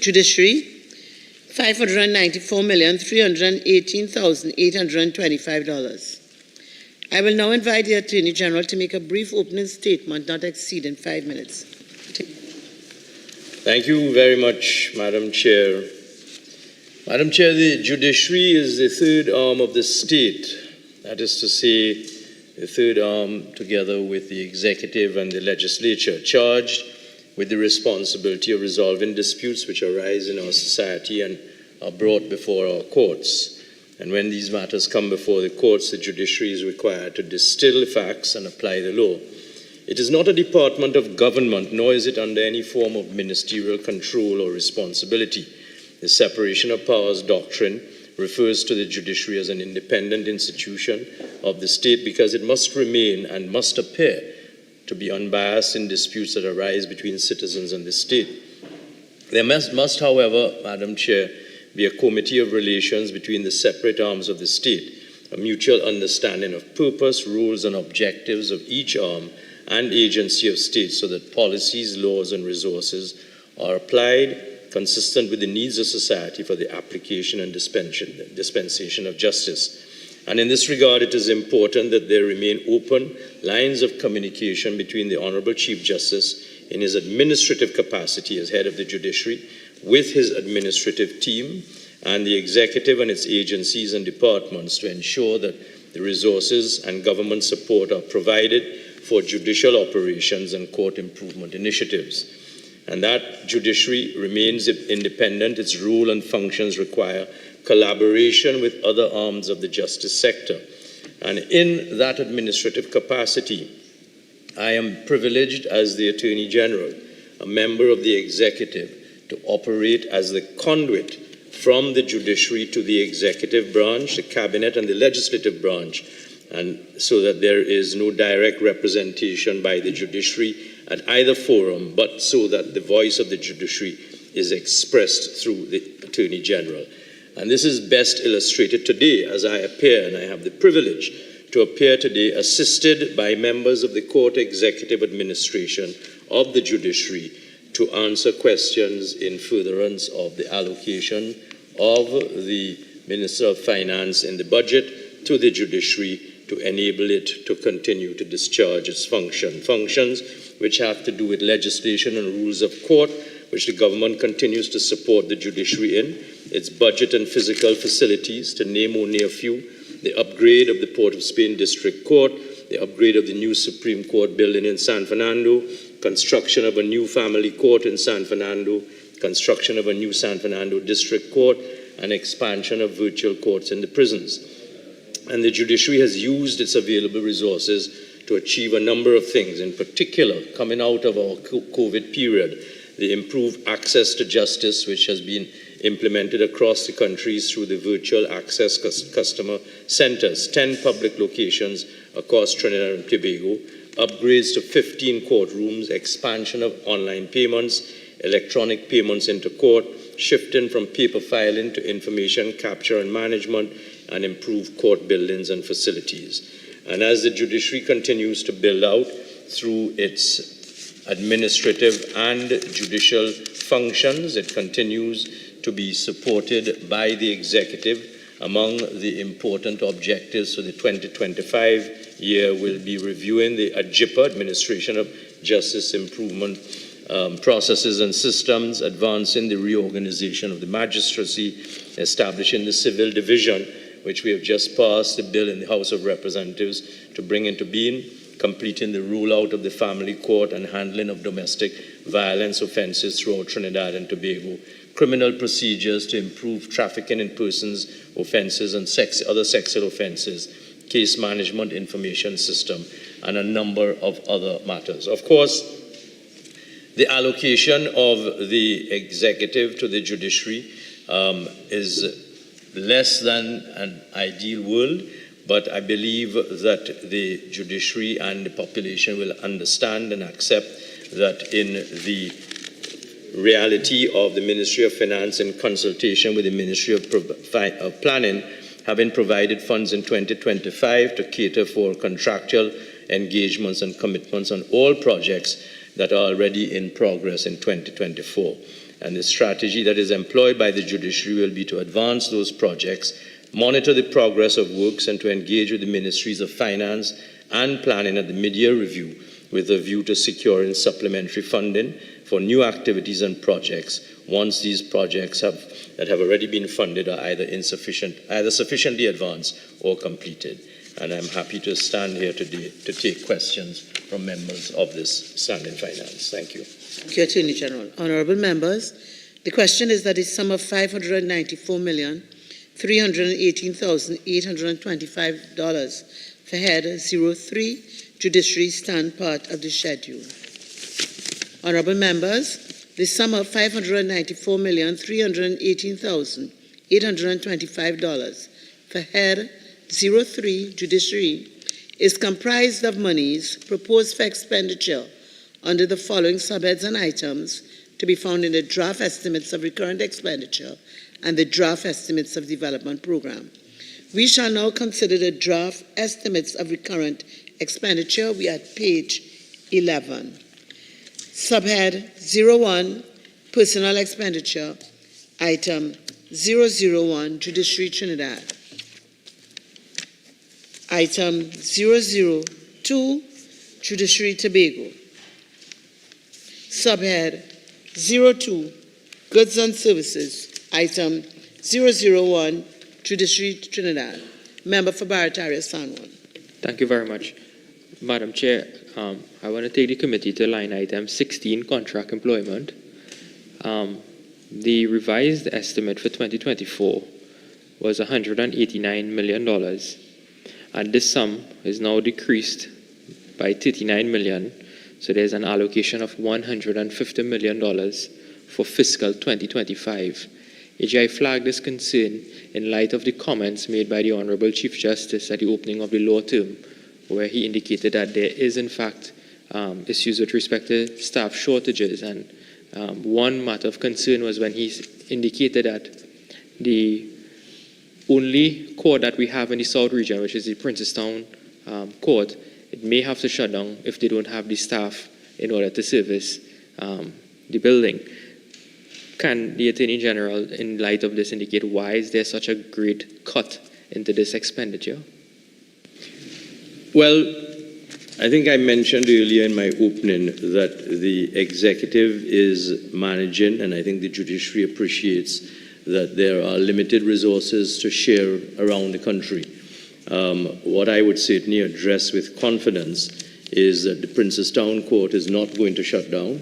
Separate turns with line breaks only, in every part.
Judiciary, $594,318,825. I will now invite the Attorney General to make a brief opening statement, not exceeding 5 minutes.
Thank you very much, Madam Chair. Madam Chair, the judiciary is the third arm of the state. That is to say, the third arm, together with the executive and the legislature, charged with the responsibility of resolving disputes which arise in our society and are brought before our courts. And when these matters come before the courts, the judiciary is required to distill the facts and apply the law. It is not a department of government, nor is it under any form of ministerial control or responsibility. The separation of powers doctrine refers to the judiciary as an independent institution of the state because it must remain and must appear to be unbiased in disputes that arise between citizens and the state. There must, however, Madam Chair, be a committee of relations between the separate arms of the state, a mutual understanding of purpose, rules, and objectives of each arm and agency of state so that policies, laws, and resources are applied consistent with the needs of society for the application and dispensation of justice. And in this regard, it is important that there remain open lines of communication between the Honourable Chief Justice in his administrative capacity as head of the judiciary with his administrative team and the executive and its agencies and departments to ensure that the resources and government support are provided for judicial operations and court improvement initiatives. And that judiciary remains independent. Its role and functions require collaboration with other arms of the justice sector. And in that administrative capacity, I am privileged as the Attorney General, a member of the executive, to operate as the conduit from the judiciary to the executive branch, the cabinet, and the legislative branch, and so that there is no direct representation by the judiciary at either forum, but so that the voice of the judiciary is expressed through the Attorney General. And this is best illustrated today as I appear, and I have the privilege to appear today assisted by members of the Court Executive Administration of the judiciary to answer questions in furtherance of the allocation of the Minister of Finance in the budget to the judiciary to enable it to continue to discharge its functions which have to do with legislation and rules of court, which the government continues to support the judiciary in, its budget and physical facilities, to name only a few, the upgrade of the Port of Spain District Court, the upgrade of the new Supreme Court building in San Fernando, construction of a new family court in San Fernando, construction of a new San Fernando District Court, and expansion of virtual courts in the prisons. And the judiciary has used its available resources to achieve a number of things, in particular, coming out of our COVID period, the improved access to justice, which has been implemented across the countries through the virtual access customer centers, 10 public locations across Trinidad and Tobago, upgrades to 15 courtrooms, expansion of online payments, electronic payments into court, shifting from paper filing to information capture and management, and improved court buildings and facilities. And as the judiciary continues to build out through its administrative and judicial functions, it continues to be supported by the executive. Among the important objectives for the 2025 year will be reviewing the AJIPA, Administration of Justice Improvement processes and systems, advancing the reorganization of the magistracy, establishing the civil division, which we have just passed a bill in the House of Representatives to bring into being, completing the rollout of the family court and handling of domestic violence offenses throughout Trinidad and Tobago, criminal procedures to improve trafficking in persons offenses and other sexual offenses, case management information system, and a number of other matters. Of course, the allocation of the executive to the judiciary is less than an ideal world, but I believe that the judiciary and the population will understand and accept that in the reality of the Ministry of Finance in consultation with the Ministry of Planning, having provided funds in 2025 to cater for contractual engagements and commitments on all projects that are already in progress in 2024. And the strategy that is employed by the judiciary will be to advance those projects, monitor the progress of works, and to engage with the Ministries of Finance and Planning at the mid-year review with a view to securing supplementary funding for new activities and projects once these projects that have already been funded are either sufficiently advanced or completed. And I'm happy to stand here today to take questions from members of this Standing Finance. Thank you.
Thank you, Attorney General. Honourable members, the question is that a sum of $594,318,825 for head 03 Judiciary stand part of the schedule. Honourable members, the sum of $594,318,825 for head 03 Judiciary is comprised of monies proposed for expenditure under the following subheads and items to be found in the draft estimates of recurrent expenditure and the draft estimates of development program. We shall now consider the draft estimates of recurrent expenditure. We are at page 11. Subhead 01, personal expenditure, item 001, Judiciary Trinidad. Item 002, Judiciary Tobago. Subhead 02, Goods and Services, item 001, Judiciary Trinidad. Member for Barataria San Juan.
Thank you very much. Madam Chair, I want to take the committee to line item 16, contract employment. The revised estimate for 2024 was $189 million, and this sum is now decreased by $39 million, so there's an allocation of $150 million for fiscal 2025. AGI flagged this concern in light of the comments made by the Honourable Chief Justice at the opening of the law term, where he indicated that there is in fact issues with respect to staff shortages. And one matter of concern was when he indicated that the only court that we have in the South region, which is the Princestown court, it may have to shut down if they don't have the staff in order to service the building. Can the Attorney General, in light of this, indicate why is there such a great cut into this expenditure?
Well, I think I mentioned earlier in my opening that the executive is managing, and I think the judiciary appreciates that there are limited resources to share around the country. What I would certainly address with confidence is that the Princestown Court is not going to shut down.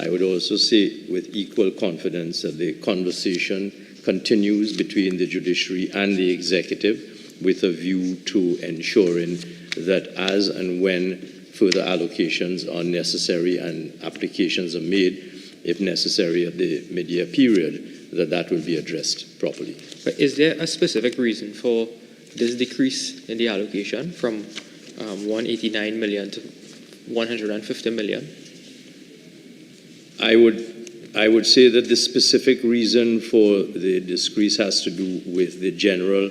I would also say with equal confidence that the conversation continues between the judiciary and the executive with a view to ensuring that as and when further allocations are necessary and applications are made, if necessary at the mid-year period, that will be addressed properly.
But is there a specific reason for this decrease in the allocation from 189 million to 150 million?
I would say that the specific reason for the decrease has to do with the general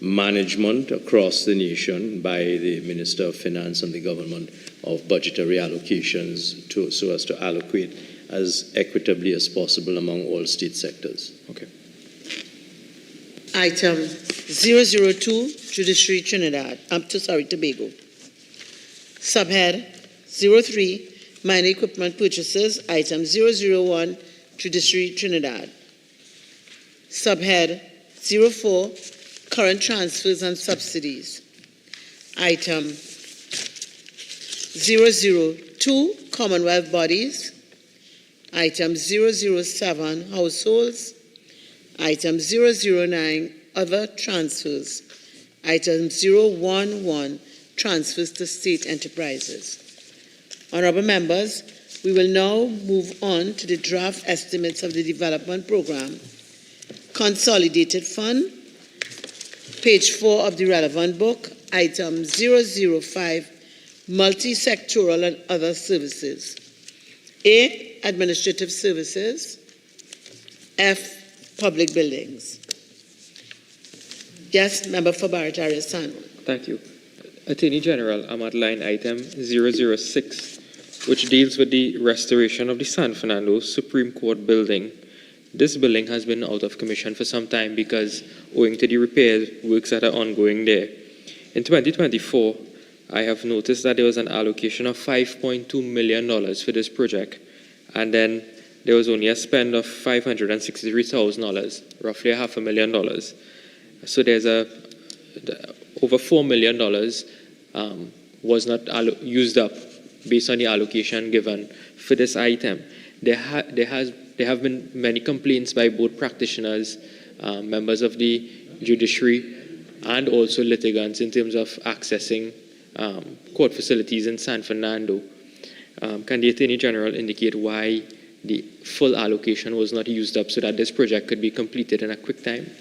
management across the nation by the Minister of Finance and the government of budgetary allocations so as to allocate as equitably as possible among all state sectors.
Okay.
Item 002, Judiciary Trinidad, Tobago. Subhead 03, minor equipment purchases, item 001, Judiciary Trinidad. Subhead 04, current transfers and subsidies, item 002, Commonwealth bodies, item 007, households, item 009, other transfers, item 011, transfers to state enterprises. Honourable members, we will now move on to the draft estimates of the development program. Consolidated fund, page 4 of the relevant book, item 005, multi-sectoral and other services. A, administrative services. F, public buildings. Yes, member for Barataria San Juan.
Thank you. Attorney General, I'm at line item 006, which deals with the restoration of the San Fernando Supreme Court building. This building has been out of commission for some time because owing to the repair works that are ongoing there. In 2024, I have noticed that there was an allocation of $5.2 million for this project, and then there was only a spend of $563,000, roughly $500,000. So there's over $4 million was not used up based on the allocation given for this item. There have been many complaints by both practitioners, members of the judiciary, and also litigants in terms of accessing court facilities in San Fernando. Can the Attorney General indicate why the full allocation was not used up so that this project could be completed in a quick time?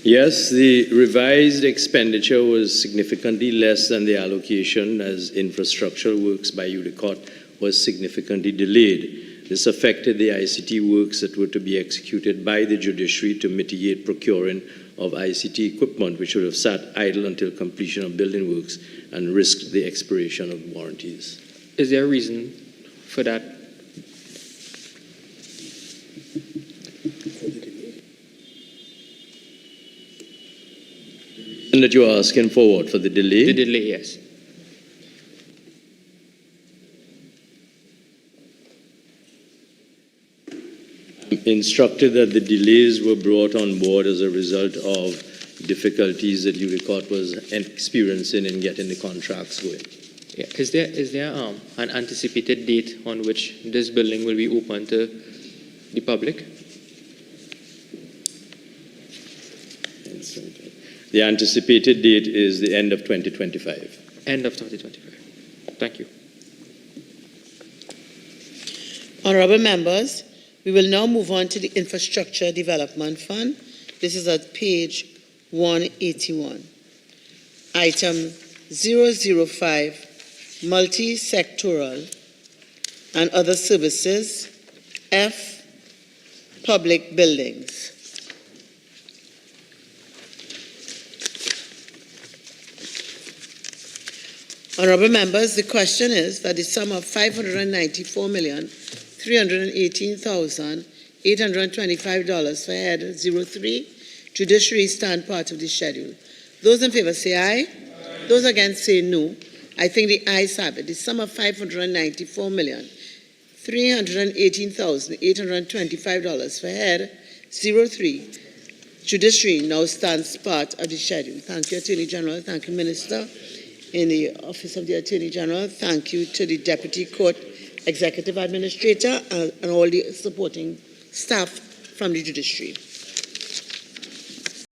Yes, the revised expenditure was significantly less than the allocation, as infrastructure works by UDECOT was significantly delayed. This affected the ICT works that were to be executed by the judiciary to mitigate procuring of ICT equipment, which would have sat idle until completion of building works and risked the expiration of warranties.
Is there a reason for that?
And that you are asking for what? For the delay?
The delay, yes.
Instructed that the delays were brought on board as a result of difficulties that UDECOT was experiencing in getting the contracts going.
Yeah. Is there an anticipated date on which this building will be open to the public?
The anticipated date is the end of 2025.
End of 2025. Thank you.
Honourable members, we will now move on to the Infrastructure Development Fund. This is at page 181. Item 005, multi-sectoral and other services, F, public buildings. Honourable members, the question is that the sum of $594,318,825 for head 03, Judiciary, stand part of the schedule. Those in favour say aye. Those against say no. I think the ayes have it. The sum of $594,318,825 for head 03, Judiciary, now stands part of the schedule. Thank you, Attorney General. Thank you, Minister in the Office of the Attorney General. Thank you to the Deputy Court Executive Administrator and all the supporting staff from the Judiciary.